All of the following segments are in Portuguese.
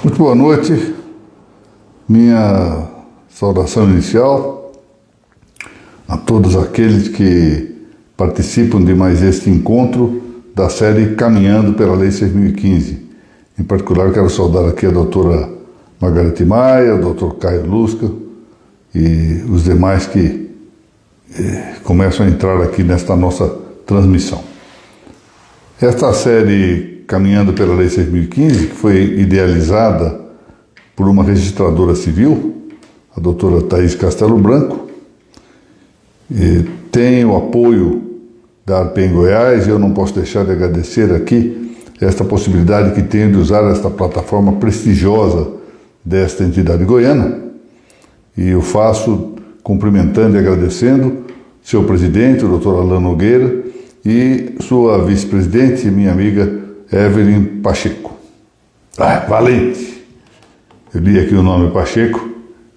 Muito boa noite. Minha saudação inicial a todos aqueles que participam de mais este encontro da série Caminhando pela Lei 6.015. Em particular, quero saudar aqui a doutora Margarete Maia, o doutor Caio Lusca e os demais que começam a entrar aqui nesta nossa transmissão. Esta série Caminhando pela Lei 6.015, que foi idealizada por uma registradora civil, a doutora Thaís Castelo Branco, tem o apoio da ARPEM Goiás, e eu não posso deixar de agradecer aqui esta possibilidade que tenho de usar esta plataforma prestigiosa desta entidade goiana, e eu faço cumprimentando e agradecendo seu presidente, o doutor Alain Nogueira, e sua vice-presidente, minha amiga Evelyn Pacheco. Valente! Eu li aqui o nome Pacheco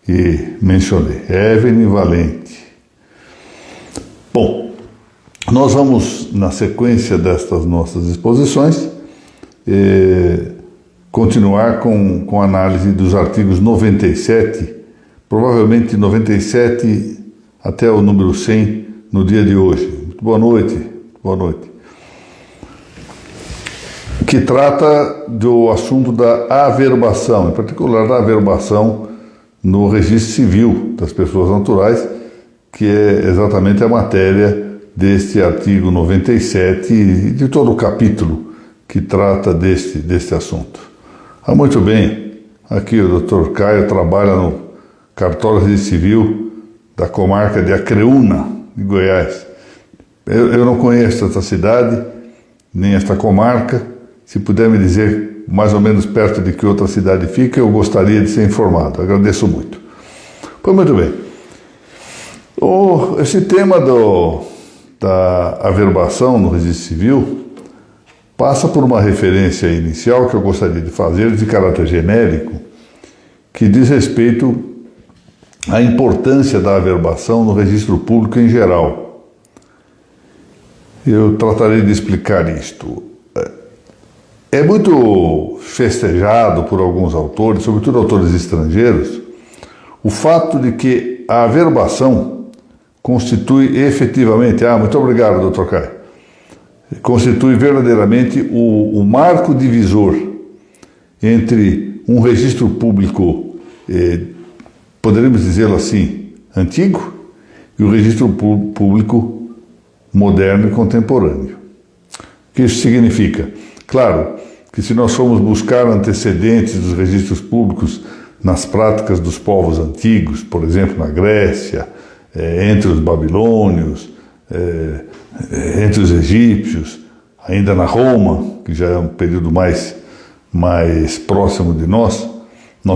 e mencionei. Evelyn Valente. Bom, nós vamos, na sequência destas nossas exposições, continuar com a análise dos artigos 97, provavelmente 97 até o número 100 no dia de hoje. Muito boa noite. Boa noite. Que trata do assunto da averbação, em particular da averbação no registro civil das pessoas naturais, que é exatamente a matéria deste artigo 97 e de todo o capítulo que trata deste assunto. Muito bem, aqui o Dr. Caio trabalha no cartório registro civil da comarca de Acreúna, de Goiás. Eu não conheço esta cidade, nem esta comarca. Se puder me dizer mais ou menos perto de que outra cidade fica, eu gostaria de ser informado. Agradeço muito. Pois muito bem. Esse tema da averbação no registro civil passa por uma referência inicial que eu gostaria de fazer de caráter genérico, que diz respeito à importância da averbação no registro público em geral. Eu tratarei de explicar isto. É muito festejado por alguns autores, sobretudo autores estrangeiros, o fato de que a averbação constitui efetivamente, muito obrigado, Dr. Caio, constitui verdadeiramente o marco divisor entre um registro público, poderíamos dizê-lo assim, antigo, e o registro público moderno e contemporâneo. O que isso significa? Claro que se nós formos buscar antecedentes dos registros públicos nas práticas dos povos antigos, por exemplo, na Grécia, entre os babilônios, entre os egípcios, ainda na Roma, que já é um período mais próximo de nós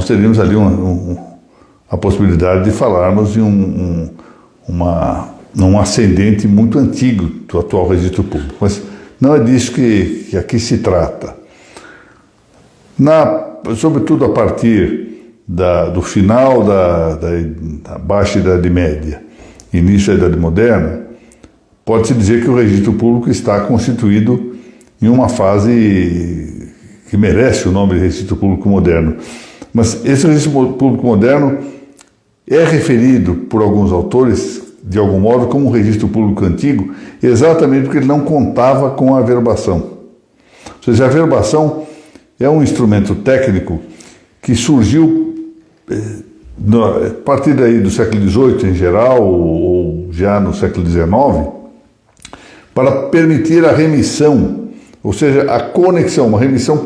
teríamos ali a possibilidade de falarmos de um ascendente muito antigo do atual registro público. Mas não é disso que aqui se trata. Sobretudo a partir do final da Baixa Idade Média, início da Idade Moderna, pode-se dizer que o registro público está constituído em uma fase que merece o nome de registro público moderno. Mas esse registro público moderno é referido por alguns autores, de algum modo, como um registro público antigo, exatamente porque ele não contava com a averbação. Ou seja, a averbação é um instrumento técnico que surgiu a partir daí do século XVIII em geral, ou já no século XIX, para permitir a remissão, ou seja, a conexão, uma remissão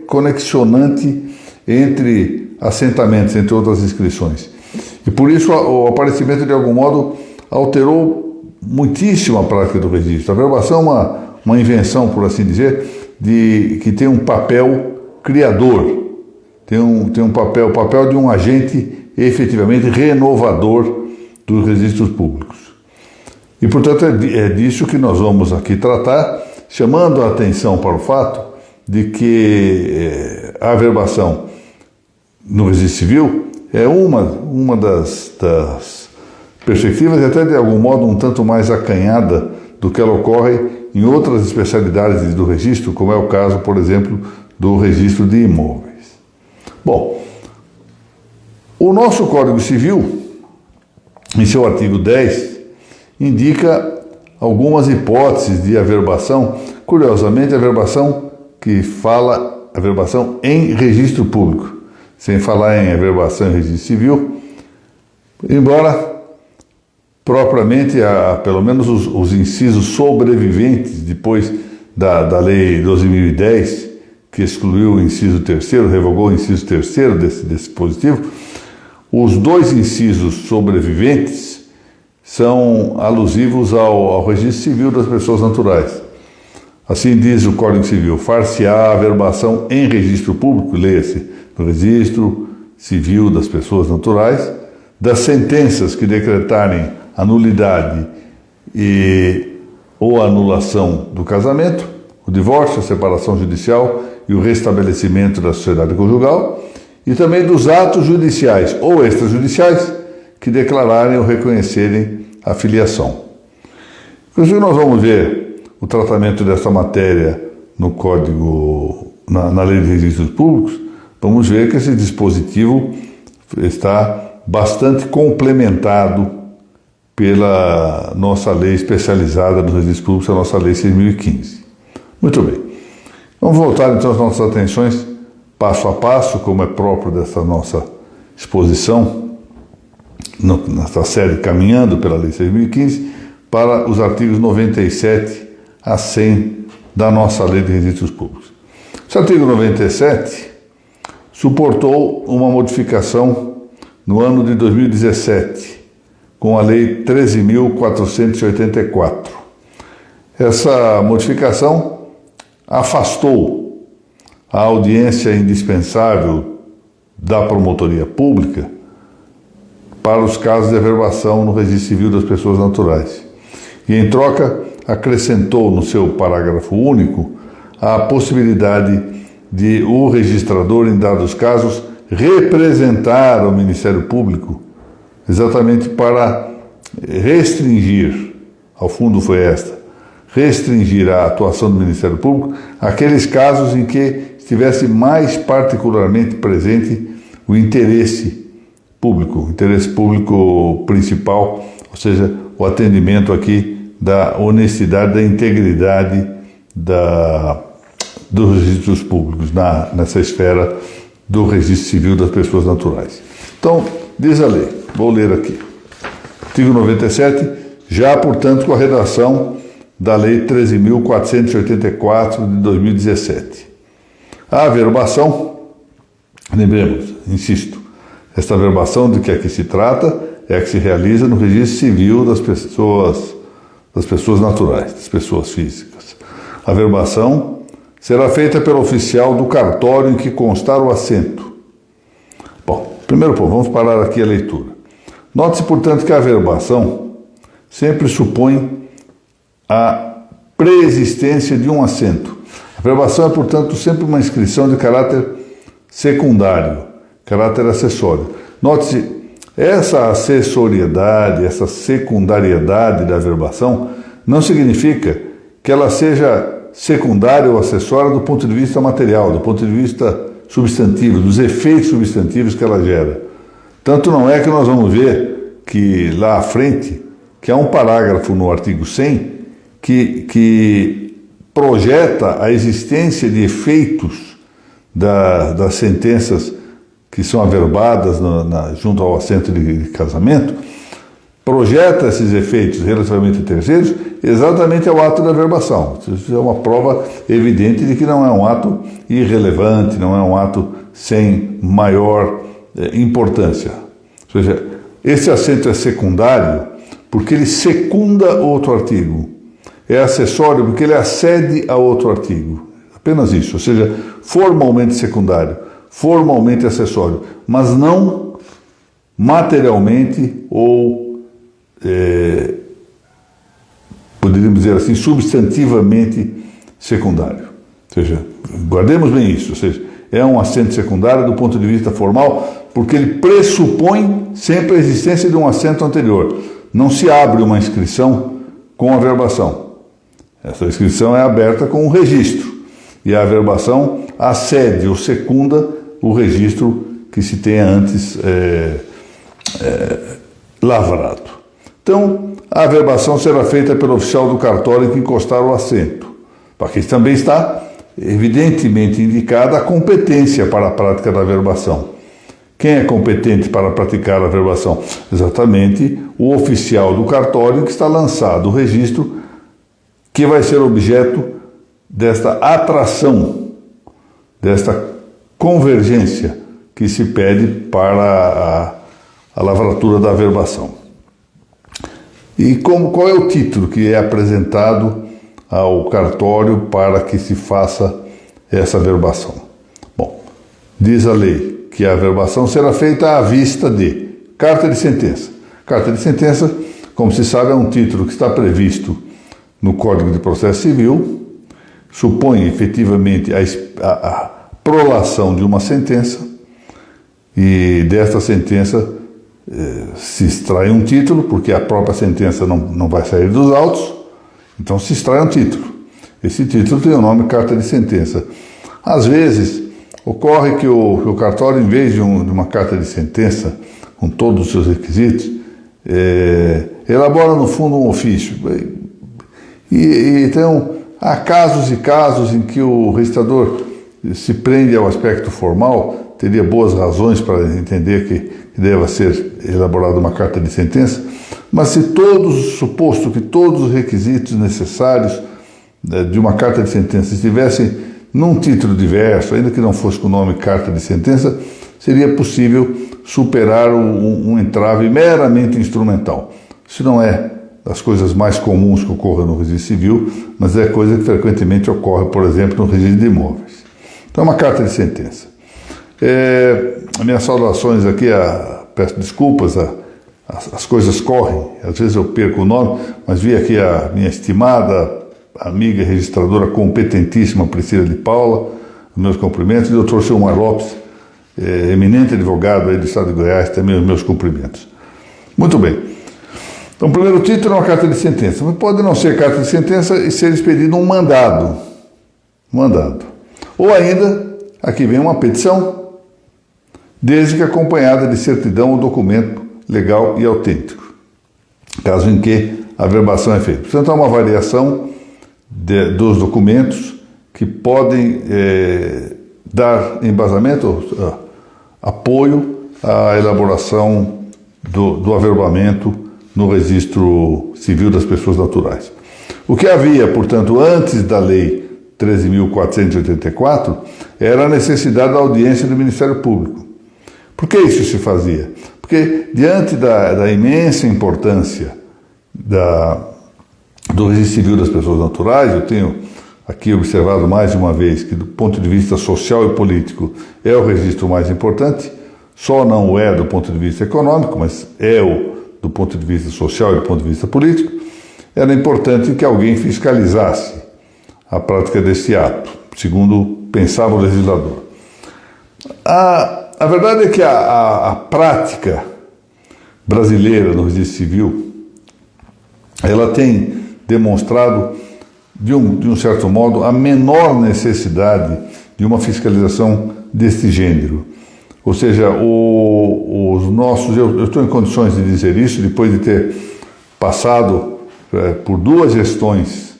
conexionante entre assentamentos, entre outras inscrições. E por isso o aparecimento, de algum modo, alterou muitíssimo a prática do registro. A averbação é uma invenção, por assim dizer, que tem um papel criador, tem um papel de um agente efetivamente renovador dos registros públicos. E, portanto, é disso que nós vamos aqui tratar, chamando a atenção para o fato de que a averbação no registro civil é uma das perspectivas, e até de algum modo um tanto mais acanhada do que ela ocorre em outras especialidades do registro, como é o caso, por exemplo, do registro de imóveis. Bom, o nosso Código Civil, em seu artigo 10, indica algumas hipóteses de averbação. Curiosamente, a averbação que fala averbação em registro público, sem falar em averbação em registro civil, embora propriamente, pelo menos os incisos sobreviventes depois da Lei 12.010, que excluiu o inciso 3º, revogou o inciso 3º desse dispositivo, os dois incisos sobreviventes são alusivos ao registro civil das pessoas naturais. Assim diz o Código Civil: far-se-á averbação em registro público, leia-se, no registro civil das pessoas naturais, das sentenças que decretarem a nulidade ou anulação do casamento, o divórcio, a separação judicial e o restabelecimento da sociedade conjugal, e também dos atos judiciais ou extrajudiciais que declararem ou reconhecerem a filiação. Inclusive, nós vamos ver o tratamento dessa matéria no Código, na Lei de Registros Públicos. Vamos ver que esse dispositivo está bastante complementado pela nossa lei especializada nos registros públicos, a nossa Lei 6.015. Muito bem. Vamos voltar então as nossas atenções passo a passo, como é próprio dessa nossa exposição, nessa série Caminhando pela Lei 6.015, para os artigos 97 a 100 da nossa Lei de Registros Públicos. Esse artigo 97 suportou uma modificação no ano de 2017, com a Lei 13.484. Essa modificação afastou a audiência indispensável da promotoria pública para os casos de averbação no registro civil das pessoas naturais. E, em troca, acrescentou no seu parágrafo único a possibilidade de o registrador, em dados casos, representar o Ministério Público, exatamente para restringir, ao fundo foi esta, restringir a atuação do Ministério Público àqueles casos em que estivesse mais particularmente presente o interesse público principal, ou seja, o atendimento aqui da honestidade, da integridade dos registros públicos nessa esfera do registro civil das pessoas naturais. Então, diz a lei, vou ler aqui. Artigo 97, já, portanto, com a redação da Lei 13.484 de 2017. A averbação, lembremos, insisto, esta averbação de que aqui se trata é a que se realiza no registro civil das pessoas naturais, das pessoas físicas. A averbação será feita pelo oficial do cartório em que constar o assento. Bom, primeiro ponto, vamos parar aqui a leitura. Note-se, portanto, que a averbação sempre supõe a preexistência de um assento. A averbação é, portanto, sempre uma inscrição de caráter secundário, caráter acessório. Note-se, essa acessoriedade, essa secundariedade da averbação não significa que ela seja secundária ou acessória do ponto de vista material, do ponto de vista substantivo, dos efeitos substantivos que ela gera. Tanto não é que nós vamos ver que lá à frente, que há um parágrafo no artigo 100 que projeta a existência de efeitos das sentenças que são averbadas junto ao assento de casamento, projeta esses efeitos relativamente a terceiros exatamente ao ato da averbação. Isso é uma prova evidente de que não é um ato irrelevante, não é um ato sem maior importância. Ou seja, esse assento é secundário porque ele secunda outro artigo. É acessório porque ele acede a outro artigo. Apenas isso. Ou seja, formalmente secundário, formalmente acessório, mas não materialmente ou poderíamos dizer assim, substantivamente secundário. Ou seja, guardemos bem isso, ou seja, é um assento secundário do ponto de vista formal, porque ele pressupõe sempre a existência de um assento anterior. Não se abre uma inscrição com averbação. Essa inscrição é aberta com um registro, e a averbação acede ou secunda o registro que se tenha antes lavrado. Então, a averbação será feita pelo oficial do cartório que encostar o assento. Porque também está evidentemente indicada a competência para a prática da averbação. Quem é competente para praticar a averbação? Exatamente o oficial do cartório que está lançado o registro, que vai ser objeto desta atração, desta convergência que se pede para a lavratura da averbação. E qual é o título que é apresentado ao cartório para que se faça essa averbação? Bom, diz a lei que a averbação será feita à vista de carta de sentença. Carta de sentença, como se sabe, é um título que está previsto no Código de Processo Civil, supõe efetivamente a prolação de uma sentença, e desta sentença se extrai um título, porque a própria sentença não vai sair dos autos, então se extrai um título. Esse título tem o nome carta de sentença. Às vezes, ocorre que o cartório, em vez de uma carta de sentença, com todos os seus requisitos, elabora no fundo um ofício. Então, há casos e casos em que o registrador se prende ao aspecto formal, teria boas razões para entender que deva ser elaborada uma carta de sentença, mas se suposto que todos os requisitos necessários de uma carta de sentença estivessem num título diverso, ainda que não fosse com o nome carta de sentença, seria possível superar um entrave meramente instrumental. Isso não é das coisas mais comuns que ocorrem no registro civil, mas é coisa que frequentemente ocorre, por exemplo, no registro de imóveis. Então, uma carta de sentença. Minhas saudações aqui, peço desculpas, as coisas correm, às vezes eu perco o nome, mas vi aqui a minha estimada amiga registradora competentíssima Priscila de Paula, meus cumprimentos, e o Dr. Silmar Lopes, eminente advogado aí do Estado de Goiás, também os meus cumprimentos. Muito bem. Então, o primeiro título é uma carta de sentença, mas pode não ser carta de sentença e ser expedido um mandado. Ou ainda, aqui vem uma petição, desde que acompanhada de certidão ou documento legal e autêntico, caso em que a averbação é feita. Portanto, há uma variação dos documentos que podem dar embasamento, apoio à elaboração do averbamento no registro civil das pessoas naturais. O que havia, portanto, antes da lei 13.484, era a necessidade da audiência do Ministério Público. Por que isso se fazia? Porque, diante da imensa importância do registro civil das pessoas naturais, eu tenho aqui observado mais de uma vez que, do ponto de vista social e político, é o registro mais importante, só não o é do ponto de vista econômico, mas é do ponto de vista social e do ponto de vista político, era importante que alguém fiscalizasse a prática desse ato, segundo pensava o legislador. A verdade é que a prática brasileira no registro civil, ela tem demonstrado, de um certo modo, a menor necessidade de uma fiscalização deste gênero. Ou seja, os nossos... Eu estou em condições de dizer isso depois de ter passado por 2 gestões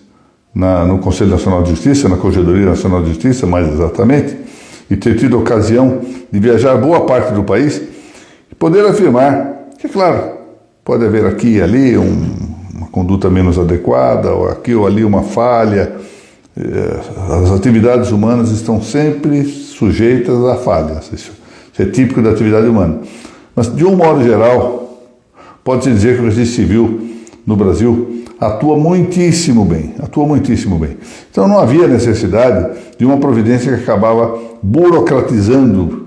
no Conselho Nacional de Justiça, na Corregedoria Nacional de Justiça, mais exatamente, e ter tido a ocasião de viajar boa parte do país e poder afirmar que, claro, pode haver aqui e ali uma conduta menos adequada, ou aqui ou ali uma falha. As atividades humanas estão sempre sujeitas a falhas. Isso é típico da atividade humana. Mas, de um modo geral, pode-se dizer que o registro civil no Brasil atua muitíssimo bem. Então, não havia necessidade de uma providência que acabava burocratizando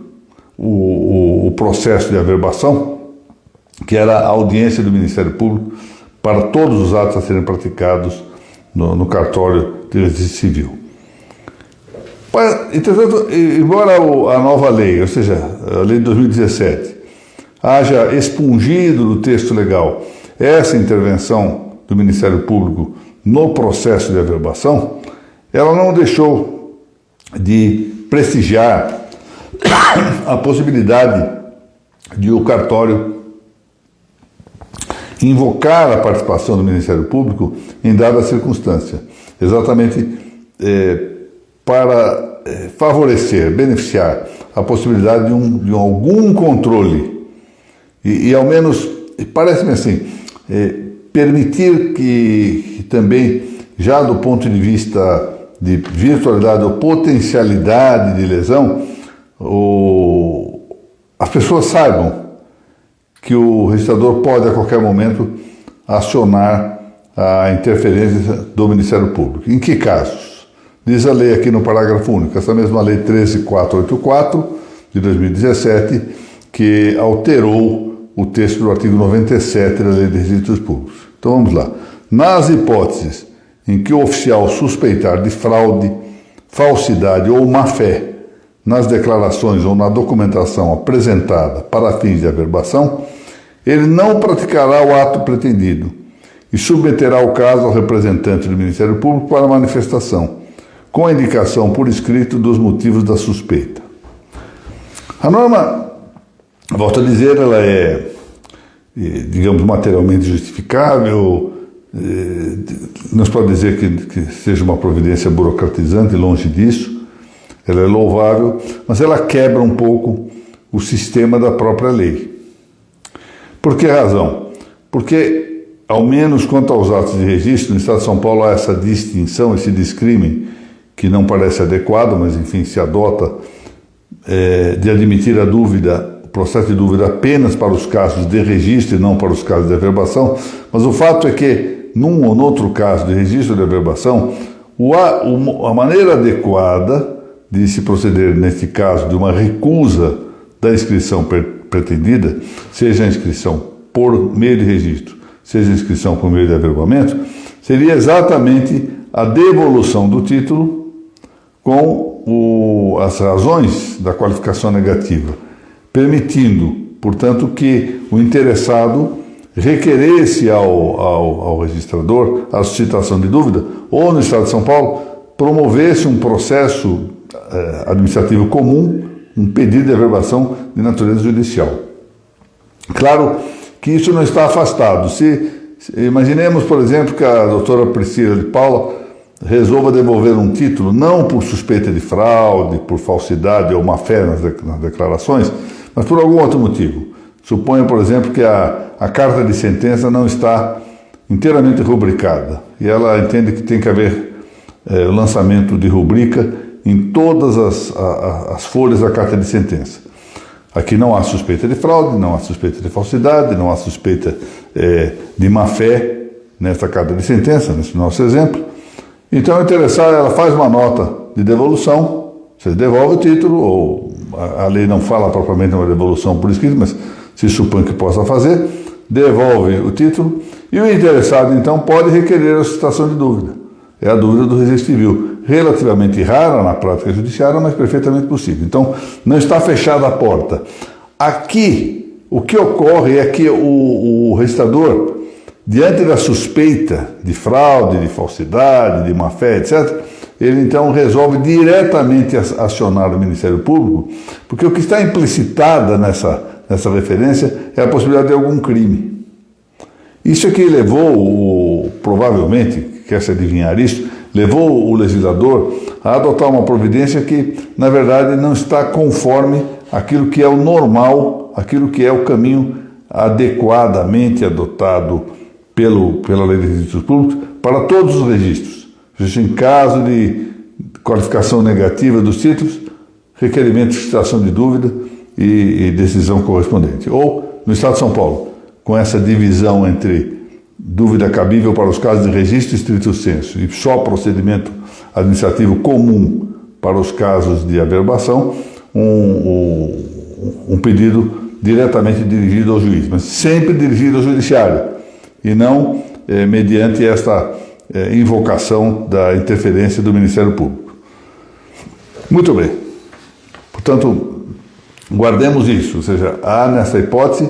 o processo de averbação, que era a audiência do Ministério Público para todos os atos a serem praticados no cartório de registro civil. Entretanto, embora a nova lei, ou seja, a lei de 2017, haja expungido do texto legal essa intervenção do Ministério Público no processo de averbação, ela não deixou de prestigiar a possibilidade de o cartório invocar a participação do Ministério Público em dada circunstância, exatamente para favorecer, beneficiar a possibilidade de algum controle e ao menos, parece-me assim, permitir que também, já do ponto de vista de virtualidade ou potencialidade de lesão, as pessoas saibam que o registrador pode a qualquer momento acionar a interferência do Ministério Público. Em que casos? Diz a lei aqui no parágrafo único, essa mesma lei 13.484 de 2017, que alterou o texto do artigo 97 da Lei de Registros Públicos. Então vamos lá. Nas hipóteses em que o oficial suspeitar de fraude, falsidade ou má-fé nas declarações ou na documentação apresentada para fins de averbação, ele não praticará o ato pretendido e submeterá o caso ao representante do Ministério Público para manifestação, com a indicação por escrito dos motivos da suspeita. A norma, volto a dizer, ela é, digamos, materialmente justificável, não se pode dizer que seja uma providência burocratizante, longe disso. Ela é louvável, mas ela quebra um pouco o sistema da própria lei. Por que razão? Porque, ao menos quanto aos atos de registro, no Estado de São Paulo há essa distinção, esse discrimen, que não parece adequado, mas enfim se adota, de admitir a dúvida, o processo de dúvida apenas para os casos de registro e não para os casos de averbação. Mas o fato é que, num ou noutro caso de registro de averbação, a maneira adequada de se proceder, neste caso, de uma recusa da inscrição pretendida, seja a inscrição por meio de registro, seja a inscrição por meio de averbamento, seria exatamente a devolução do título com as razões da qualificação negativa, permitindo, portanto, que o interessado requeresse ao registrador a suscitação de dúvida, ou no Estado de São Paulo, promovesse um processo administrativo comum, um pedido de averbação de natureza judicial. Claro que isso não está afastado. Imaginemos, por exemplo, que a doutora Priscila de Paula resolva devolver um título, não por suspeita de fraude, por falsidade ou má-fé nas declarações, mas por algum outro motivo. Suponha, por exemplo, que a carta de sentença não está inteiramente rubricada e ela entende que tem que haver o lançamento de rubrica em todas as folhas da carta de sentença. Aqui não há suspeita de fraude, não há suspeita de falsidade, não há suspeita de má-fé nesta carta de sentença, nesse nosso exemplo. Então, a interessada, ela faz uma nota de devolução, você devolve o título, ou a lei não fala propriamente uma devolução por escrito, mas se supõe que possa fazer, devolve o título, e o interessado, então, pode requerer a suscitação de dúvida. É a dúvida do registro civil, relativamente rara na prática judiciária, mas perfeitamente possível. Então, não está fechada a porta. Aqui, o que ocorre é que o registrador, diante da suspeita de fraude, de falsidade, de má-fé, etc., ele então resolve diretamente acionar o Ministério Público, porque o que está implicitada nessa referência é a possibilidade de algum crime. Isso é que levou, provavelmente, quer-se adivinhar isso, levou o legislador a adotar uma providência que, na verdade, não está conforme aquilo que é o normal, aquilo que é o caminho adequadamente adotado pela Lei de Registros Públicos para todos os registros. Em caso de qualificação negativa dos títulos, requerimento de suscitação de dúvida e decisão correspondente. Ou, no Estado de São Paulo, com essa divisão entre dúvida cabível para os casos de registro estrito sensu e só procedimento administrativo comum para os casos de averbação, um pedido diretamente dirigido ao juiz, mas sempre dirigido ao judiciário e não mediante esta invocação da interferência do Ministério Público. Muito bem. Portanto, guardemos isso, ou seja, há nessa hipótese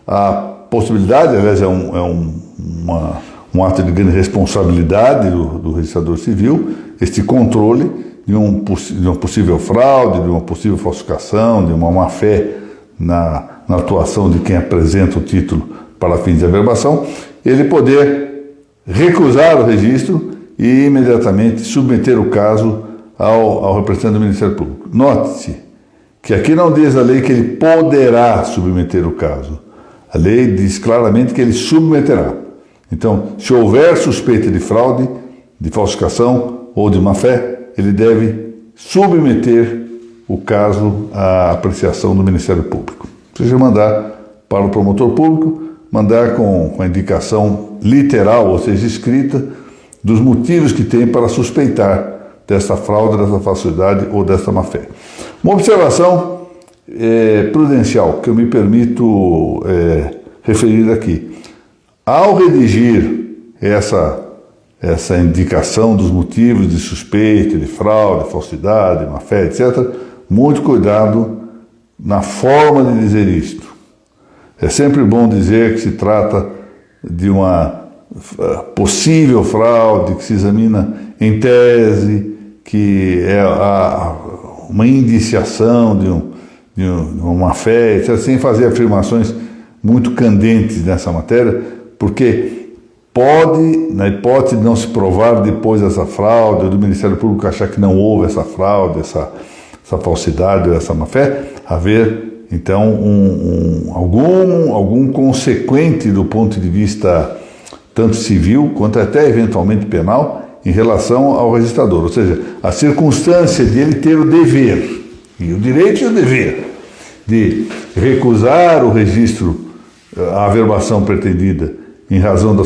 a possibilidade, aliás, é um ato de grande responsabilidade do registrador civil, este controle de uma possível fraude, de uma possível falsificação, de uma má-fé na atuação de quem apresenta o título para fins de averbação, ele poder recusar o registro e imediatamente submeter o caso ao representante do Ministério Público. Note-se que aqui não diz a lei que ele poderá submeter o caso. A lei diz claramente que ele submeterá. Então, se houver suspeita de fraude, de falsificação ou de má-fé, ele deve submeter o caso à apreciação do Ministério Público. Seja mandar para o promotor público, mandar com a indicação literal, ou seja, escrita, dos motivos que tem para suspeitar dessa fraude, dessa falsidade ou dessa má-fé. Uma observação prudencial que eu me permito referir aqui. Ao redigir essa indicação dos motivos de suspeita, de fraude, falsidade, má-fé, etc., muito cuidado na forma de dizer isto. É sempre bom dizer que se trata de uma possível fraude, que se examina em tese, que é uma indiciação de uma má-fé, etc., sem fazer afirmações muito candentes nessa matéria, porque pode, na hipótese de não se provar depois essa fraude, ou do Ministério Público achar que não houve essa fraude, essa falsidade ou essa má-fé, haver, então, algum consequente do ponto de vista tanto civil quanto até eventualmente penal em relação ao registrador. Ou seja, a circunstância de ele ter o dever, e o direito e o dever, de recusar o registro, a averbação pretendida, em razão da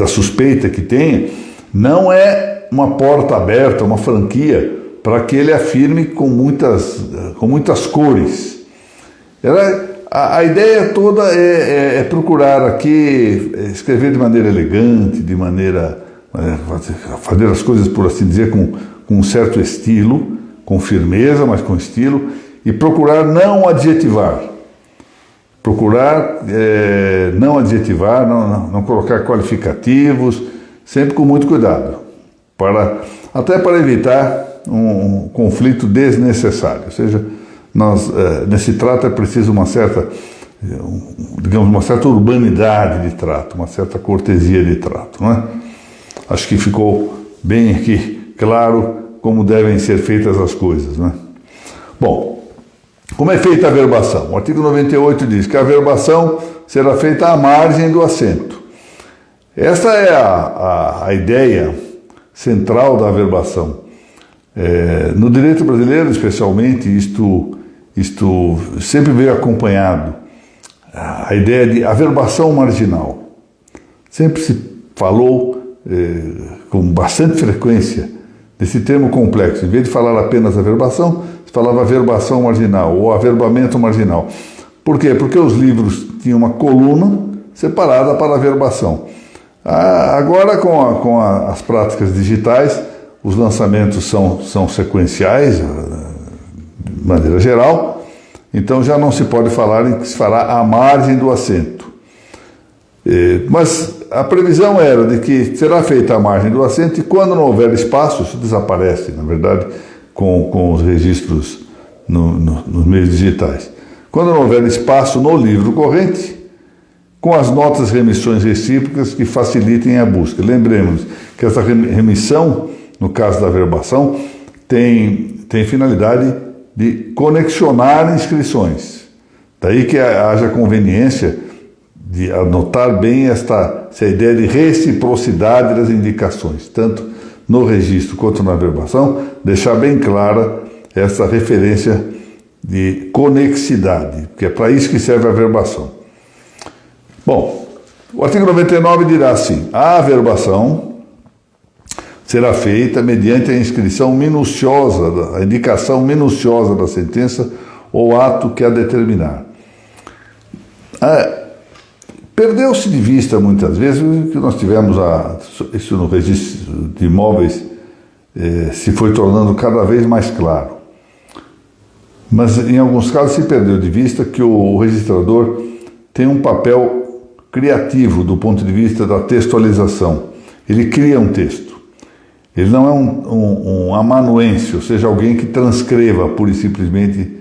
suspeita que tenha, não é uma porta aberta, uma franquia, para que ele afirme com muitas cores. A ideia toda é procurar aqui escrever de maneira elegante, de maneira fazer as coisas, por assim dizer, com um certo estilo, com firmeza, mas com estilo, e procurar não adjetivar. Não colocar qualificativos, sempre com muito cuidado, até para evitar um conflito desnecessário. Ou seja, nesse trato é preciso uma certa urbanidade de trato, uma certa cortesia de trato, não é? Acho que ficou bem aqui claro como devem ser feitas as coisas, não é? Bom, como é feita a averbação? O artigo 98 diz que a averbação será feita à margem do assento. Esta é a ideia central da averbação. No direito brasileiro, especialmente, isto sempre veio acompanhado. A ideia de averbação marginal. Sempre se falou com bastante frequência desse termo complexo. Em vez de falar apenas averbação, se falava averbação marginal ou averbamento marginal. Por quê? Porque os livros tinham uma coluna separada para averbação. Agora, com as práticas digitais, os lançamentos são sequenciais, de maneira geral, então já não se pode falar em que se fará à margem do assento. Mas a previsão era de que será feita à margem do assento e quando não houver espaço, isso desaparece, na verdade, com os registros nos meios digitais. Quando não houver espaço no livro corrente, com as notas remissões recíprocas que facilitem a busca. Lembremos que essa remissão, no caso da averbação, tem finalidade de conexionar inscrições. Daí que haja conveniência de anotar bem essa ideia de reciprocidade das indicações, tanto no registro quanto na averbação, deixar bem clara essa referência de conexidade, que é para isso que serve a averbação. Bom, o artigo 99 dirá assim: a averbação será feita mediante a inscrição minuciosa, a indicação minuciosa da sentença ou ato que a determinar. Perdeu-se de vista muitas vezes que nós tivemos isso no registro de imóveis se foi tornando cada vez mais claro. Mas em alguns casos se perdeu de vista que o registrador tem um papel criativo do ponto de vista da textualização. Ele cria um texto. Ele não é um amanuense, ou seja, alguém que transcreva pura e simplesmente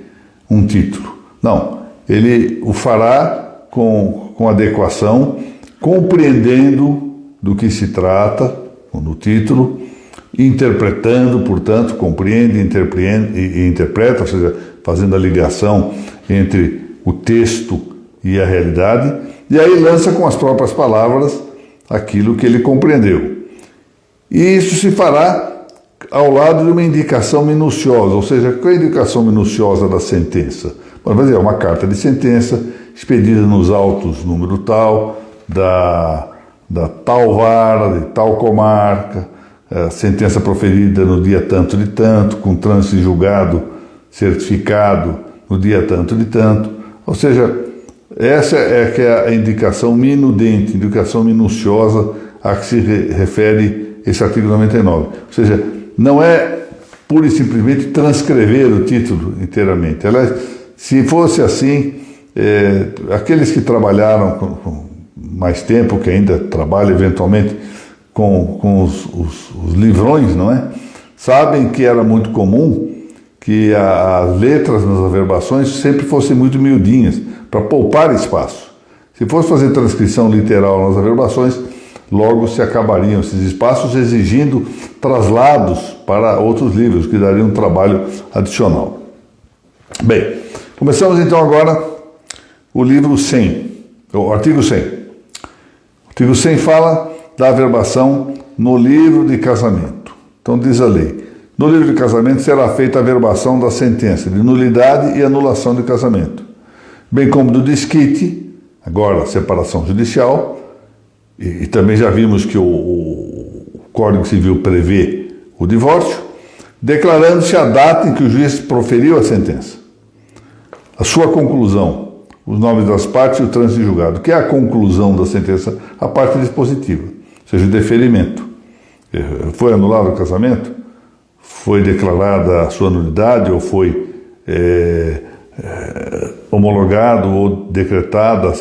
um título. Não, ele o fará com adequação, compreendendo do que se trata no título, interpretando, portanto, compreende e interpreta, ou seja, fazendo a ligação entre o texto e a realidade, e aí lança com as próprias palavras aquilo que ele compreendeu. E isso se fará ao lado de uma indicação minuciosa, ou seja, qual é a indicação minuciosa da sentença? Por exemplo, uma carta de sentença expedida nos autos número tal, da tal vara, de tal comarca, sentença proferida no dia tanto de tanto, com trânsito em julgado certificado no dia tanto de tanto. Ou seja, essa é que é a indicação minudente, indicação minuciosa a que se refere esse artigo 99. Ou seja, não é pura e simplesmente transcrever o título inteiramente. Aliás, se fosse assim, aqueles que trabalharam com mais tempo, que ainda trabalham eventualmente com os livrões, não é? Sabem que era muito comum que as letras nas averbações sempre fossem muito miudinhas, para poupar espaço. Se fosse fazer transcrição literal nas averbações, logo se acabariam esses espaços, exigindo traslados para outros livros, que dariam um trabalho adicional. Bem, começamos então agora o livro 100, o artigo 100. O artigo 100 fala da averbação no livro de casamento. Então diz a lei: no livro de casamento será feita a averbação da sentença de nulidade e anulação de casamento, bem como do desquite, agora separação judicial, e também já vimos que o Código Civil prevê o divórcio, declarando-se a data em que o juiz proferiu a sentença, a sua conclusão, os nomes das partes e o trânsito em julgado. Que é a conclusão da sentença? A parte dispositiva, ou seja, o deferimento. Foi anulado o casamento? Foi declarada a sua nulidade ou foi homologado ou decretado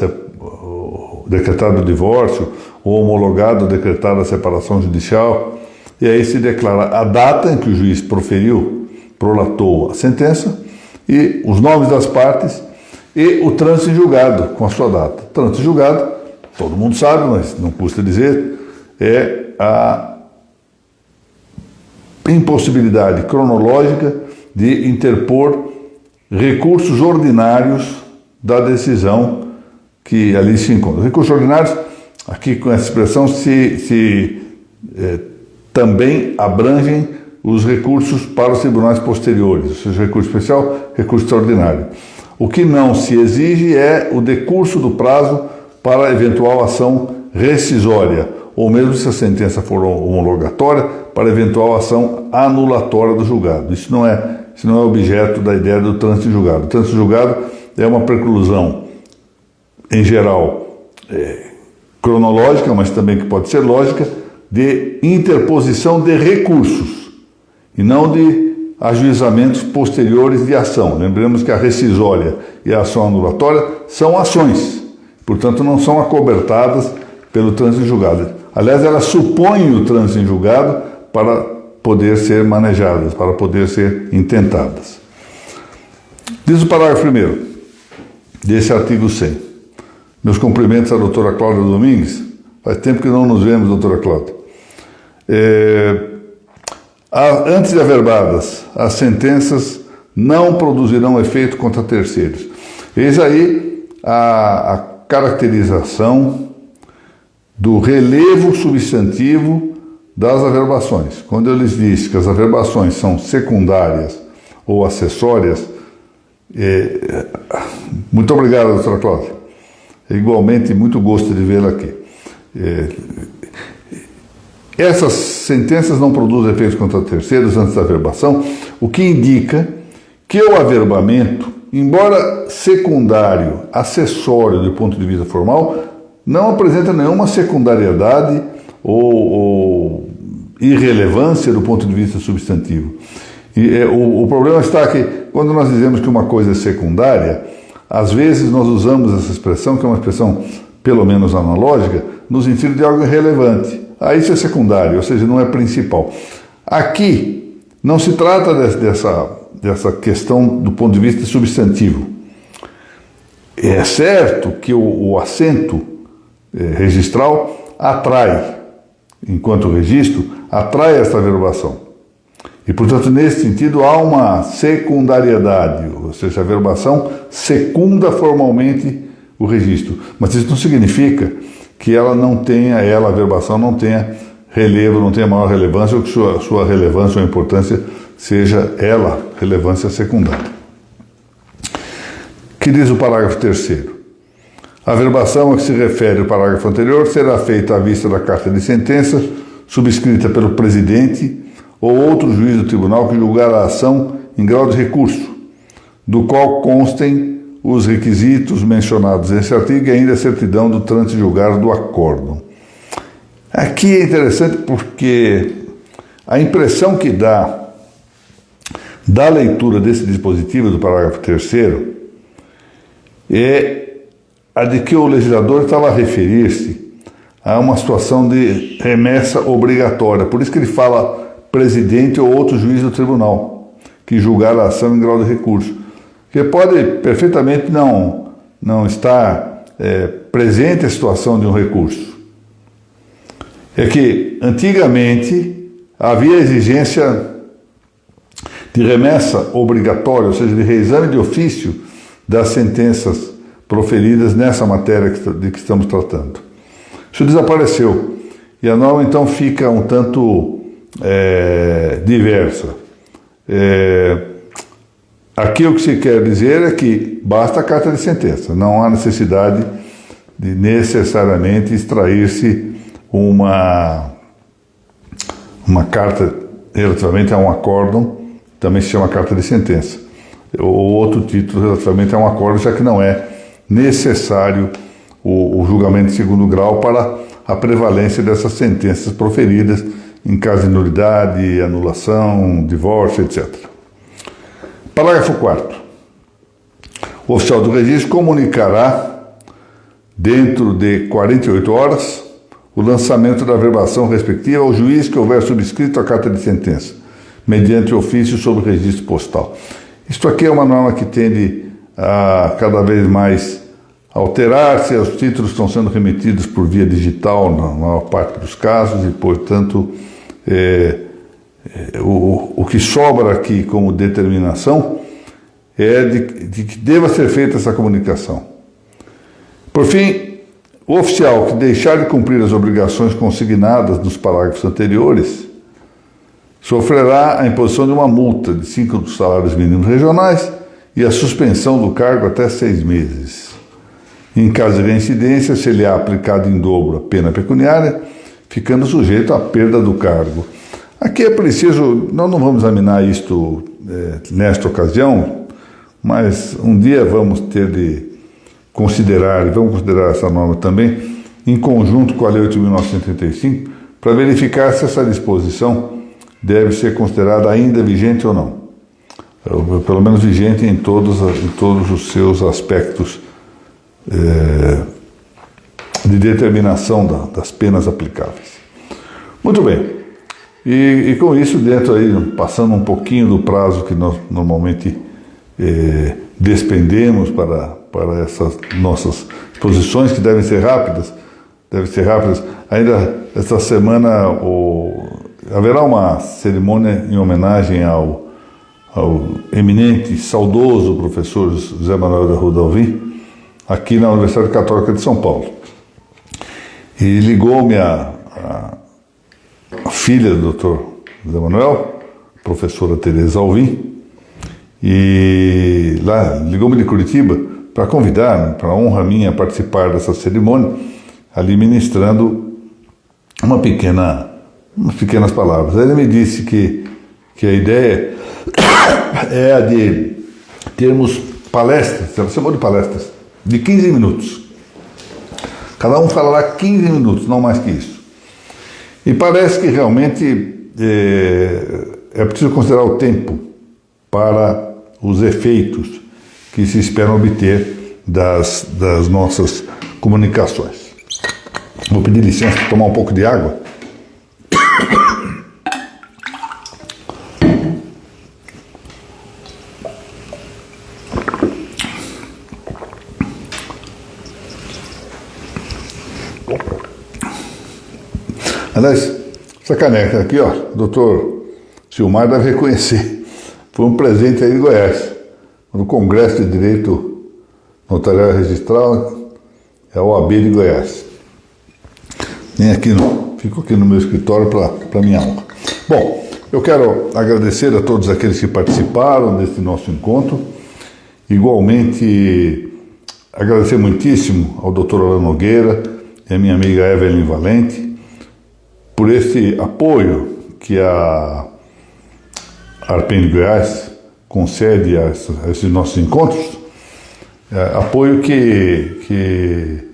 o divórcio, ou homologado ou decretada a separação judicial? E aí se declara a data em que o juiz prolatou a sentença, e os nomes das partes e o trânsito em julgado com a sua data. Trânsito em julgado, todo mundo sabe, mas não custa dizer, é a impossibilidade cronológica de interpor recursos ordinários da decisão que ali se encontra. Recursos ordinários, aqui com essa expressão, também abrangem os recursos para os tribunais posteriores, ou seja, recurso especial, recurso extraordinário. O que não se exige é o decurso do prazo para eventual ação rescisória, ou mesmo se a sentença for homologatória, para eventual ação anulatória do julgado. Isso não é objeto da ideia do trânsito em julgado. O trânsito em julgado é uma preclusão, em geral, cronológica, mas também que pode ser lógica, de interposição de recursos, e não de ajuizamentos posteriores de ação. Lembremos que a rescisória e a ação anulatória são ações, portanto não são acobertadas pelo trânsito em julgado. Aliás, elas supõem o trânsito em julgado para poder ser manejadas, para poder ser intentadas. Diz o parágrafo 1º desse artigo 100. Meus cumprimentos à doutora Cláudia Domingues. Faz tempo que não nos vemos, doutora Cláudia. Antes de averbadas, as sentenças não produzirão efeito contra terceiros. Eis aí a caracterização do relevo substantivo das averbações. Quando eu lhes disse que as averbações são secundárias ou acessórias, muito obrigado, doutora Cláudia. Igualmente, muito gosto de vê-la aqui. Essas sentenças não produzem efeitos contra terceiros antes da averbação, o que indica que o averbamento, embora secundário, acessório do ponto de vista formal, não apresenta nenhuma secundariedade ou irrelevância do ponto de vista substantivo. E o problema está que, quando nós dizemos que uma coisa é secundária, às vezes nós usamos essa expressão, que é uma expressão pelo menos analógica, no sentido de algo irrelevante. Isso é secundário, ou seja, não é principal. Aqui não se trata dessa questão do ponto de vista substantivo. É certo que o assento registral atrai, enquanto registro, atrai esta verbação. E, portanto, nesse sentido, há uma secundariedade, ou seja, a verbação secunda formalmente o registro. Mas isso não significa que ela não tenha, a verbação não tenha relevo, não tenha maior relevância, ou que sua relevância ou importância seja ela relevância secundária. Que diz o parágrafo 3º? A verbação a que se refere o parágrafo anterior será feita à vista da carta de sentença, subscrita pelo presidente ou outro juiz do tribunal que julgar a ação em grau de recurso, do qual constem os requisitos mencionados nesse artigo e ainda a certidão do trânsito julgado do acórdão. Aqui é interessante porque a impressão que dá da leitura desse dispositivo do parágrafo 3º é a de que o legislador estava a referir-se a uma situação de remessa obrigatória. Por isso que ele fala presidente ou outro juiz do tribunal que julgar a ação em grau de recurso. Que pode perfeitamente não estar presente a situação de um recurso. É que antigamente havia exigência de remessa obrigatória, ou seja, de reexame de ofício das sentenças proferidas nessa matéria de que estamos tratando. Isso desapareceu e a norma então fica um tanto diversa. Aqui o que se quer dizer é que basta a carta de sentença, não há necessidade de necessariamente extrair-se uma carta relativamente a um acórdão, também se chama carta de sentença, ou outro título relativamente a um acórdão, já que não é necessário o julgamento de segundo grau para a prevalência dessas sentenças proferidas em caso de nulidade, anulação, divórcio, etc. Parágrafo 4º. O oficial do registro comunicará, dentro de 48 horas, o lançamento da verbação respectiva ao juiz que houver subscrito a carta de sentença, mediante ofício sobre registro postal. Isto aqui é uma norma que tende a cada vez mais alterar-se, os títulos estão sendo remetidos por via digital na maior parte dos casos e, portanto, o que sobra aqui como determinação é de que deva ser feita essa comunicação. Por fim, o oficial que deixar de cumprir as obrigações consignadas nos parágrafos anteriores sofrerá a imposição de uma multa de 5 salários mínimos regionais e a suspensão do cargo até 6 meses. Em caso de reincidência, se lhe é aplicado em dobro a pena pecuniária, ficando sujeito à perda do cargo. Aqui é preciso, nós não vamos examinar isto nesta ocasião, mas um dia vamos ter de considerar, e vamos considerar essa norma também, em conjunto com a Lei 8.935, para verificar se essa disposição deve ser considerada ainda vigente ou não. Pelo menos vigente em todos os seus aspectos de determinação das penas aplicáveis. Muito bem. E com isso, dentro aí, passando um pouquinho do prazo que nós normalmente despendemos para essas nossas exposições, que devem ser rápidas. Ainda esta semana haverá uma cerimônia em homenagem ao eminente, saudoso professor José Manuel da Rua Dalvim, aqui na Universidade Católica de São Paulo. E ligou-me a filha do Dr. José Manuel, professora Tereza Alvim, e lá ligou-me de Curitiba para convidar, para honra minha, a participar dessa cerimônia, ali ministrando umas pequenas palavras. Ele me disse que a ideia é a de termos palestras, ela chamou de palestras, de 15 minutos. Cada um falará 15 minutos, não mais que isso. E parece que realmente é preciso considerar o tempo para os efeitos que se esperam obter das nossas comunicações. Vou pedir licença para tomar um pouco de água. Aliás, essa caneca aqui, ó, o doutor Silmar deve reconhecer. Foi um presente aí de Goiás, no Congresso de Direito Notarial e Registral, é a OAB de Goiás. Fico aqui no meu escritório para minha aula. Bom, eu quero agradecer a todos aqueles que participaram desse nosso encontro. Igualmente, agradecer muitíssimo ao Dr. Alan Nogueira e a minha amiga Evelyn Valente por esse apoio que a Arpen de Goiás concede a esses nossos encontros, apoio que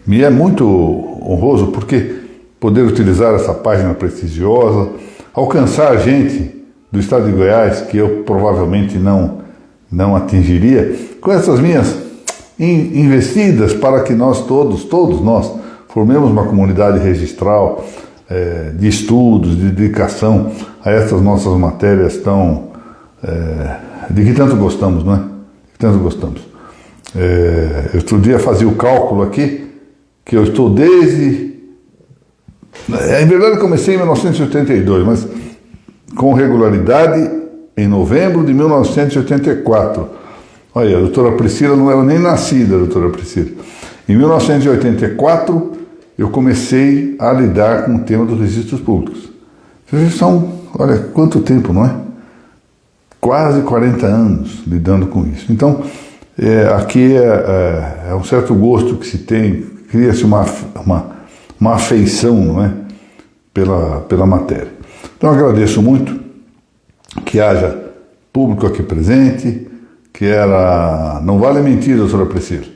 me é muito honroso, porque poder utilizar essa página prestigiosa, alcançar gente do estado de Goiás que eu provavelmente não atingiria, com essas minhas investidas para que nós todos nós, formemos uma comunidade registral de estudos, de dedicação a essas nossas matérias de que tanto gostamos, não é? Que tanto gostamos. Eu outro dia fazia o cálculo aqui, que eu estou desde... Em verdade, eu comecei em 1982, mas com regularidade em novembro de 1984. Olha, a doutora Priscila não era nem nascida, doutora Priscila. Em 1984, eu comecei a lidar com o tema dos registros públicos. Olha, quanto tempo, não é? Quase 40 anos lidando com isso. Então, aqui é um certo gosto que se tem, cria-se uma afeição, não é? Pela matéria. Então, eu agradeço muito que haja público aqui presente, não vale mentir, doutora Priscila,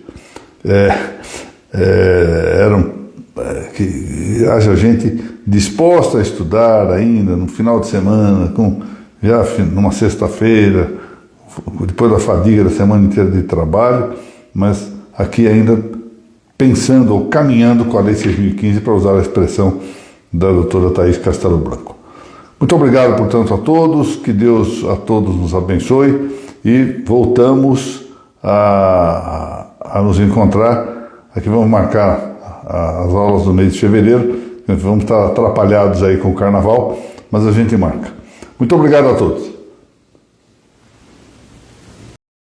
que haja gente disposta a estudar ainda no final de semana, já numa sexta-feira, depois da fadiga da semana inteira de trabalho, mas aqui ainda pensando ou caminhando com a Lei 6.015, para usar a expressão da doutora Thaís Castelo Branco. Muito obrigado, portanto, a todos, que Deus a todos nos abençoe e voltamos a nos encontrar. Aqui vamos marcar as aulas do mês de fevereiro, vamos estar atrapalhados aí com o carnaval, mas a gente marca. Muito obrigado a todos.